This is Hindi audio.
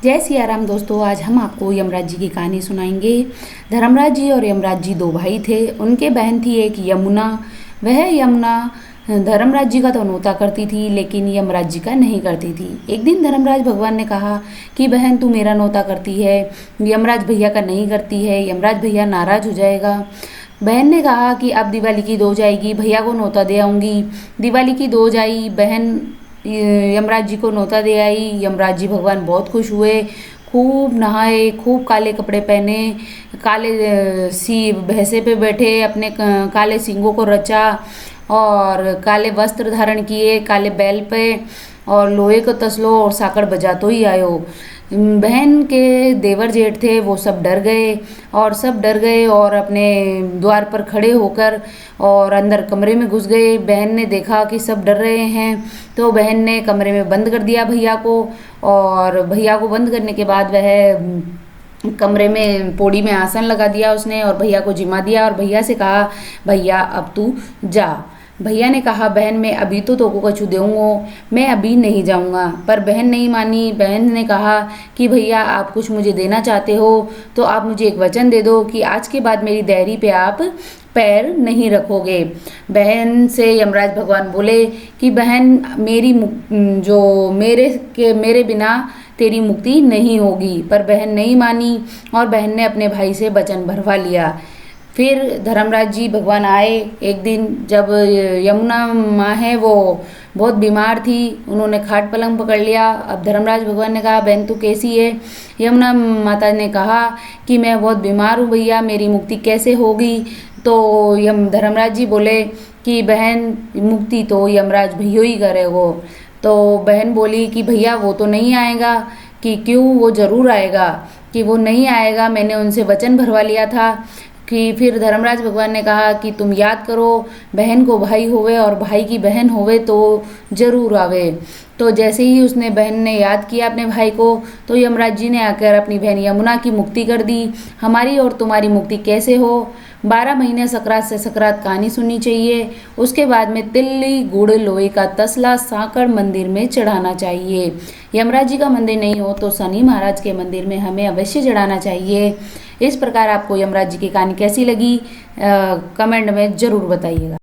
जय सिया राम दोस्तों, आज हम आपको यमराज जी की कहानी सुनाएंगे। धर्मराज जी और यमराज जी दो भाई थे। उनके बहन थी एक यमुना। वह यमुना धर्मराज जी का तो नोता करती थी, लेकिन यमराज जी का नहीं करती थी। एक दिन धर्मराज भगवान ने कहा कि बहन तू मेरा नोता करती है, यमराज भैया का नहीं करती है, यमराज भैया नाराज हो जाएगा। बहन ने कहा कि अब दिवाली की दो जाएगी, भैया को नोता दे आऊँगी। दिवाली की दो जाई, बहन यमराज जी को नोता दे आई। यमराज जी भगवान बहुत खुश हुए, खूब नहाए, खूब काले कपड़े पहने, काले सी भैंसे पे बैठे, अपने काले सींगों को रचा और काले वस्त्र धारण किए, काले बैल पे, और लोहे को तसलो और साकड़ बजा तो ही आयो। बहन के देवर जेठ थे, वो सब डर गए और अपने द्वार पर खड़े होकर और अंदर कमरे में घुस गए। बहन ने देखा कि सब डर रहे हैं, तो बहन ने कमरे में बंद कर दिया भैया को, और भैया को बंद करने के बाद वह कमरे में पौड़ी में आसन लगा दिया उसने और भैया को जिमा दिया और भैया से कहा, भैया अब तू जा। भैया ने कहा, बहन मैं अभी तो तोको कछु देऊँगा, मैं अभी नहीं जाऊँगा। पर बहन नहीं मानी। बहन ने कहा कि भैया आप कुछ मुझे देना चाहते हो तो आप मुझे एक वचन दे दो कि आज के बाद मेरी डायरी पे आप पैर नहीं रखोगे। बहन से यमराज भगवान बोले कि बहन मेरे बिना तेरी मुक्ति नहीं होगी। पर बहन नहीं मानी और बहन ने अपने भाई से वचन भरवा लिया। फिर धर्मराज जी भगवान आए एक दिन, जब यमुना माँ है वो बहुत बीमार थी। उन्होंने खाट पलंग पकड़ लिया। अब धर्मराज भगवान ने कहा, बहन तू कैसी है? यमुना माता ने कहा कि मैं बहुत बीमार हूँ भैया, मेरी मुक्ति कैसे होगी? तो धर्मराज जी बोले कि बहन मुक्ति तो यमराज भैया ही करे वो। तो बहन बोली कि भैया वो तो नहीं आएगा। कि क्यों? वो ज़रूर आएगा। कि वो नहीं आएगा, मैंने उनसे वचन भरवा लिया था। कि फिर धर्मराज भगवान ने कहा कि तुम याद करो, बहन को भाई होवे और भाई की बहन होवे तो जरूर आवे। तो जैसे ही उसने बहन ने याद किया अपने भाई को, तो यमराज जी ने आकर अपनी बहन यमुना की मुक्ति कर दी। हमारी और तुम्हारी मुक्ति कैसे हो? 12 महीने सकरात से सकरात कहानी सुननी चाहिए। उसके बाद में तिल्ली गुड़ लोहे का तसला सांकड़ मंदिर में चढ़ाना चाहिए। यमराज जी का मंदिर नहीं हो तो शनि महाराज के मंदिर में हमें अवश्य चढ़ाना चाहिए। इस प्रकार आपको यमराज जी की कहानी कैसी लगी कमेंट में ज़रूर बताइएगा।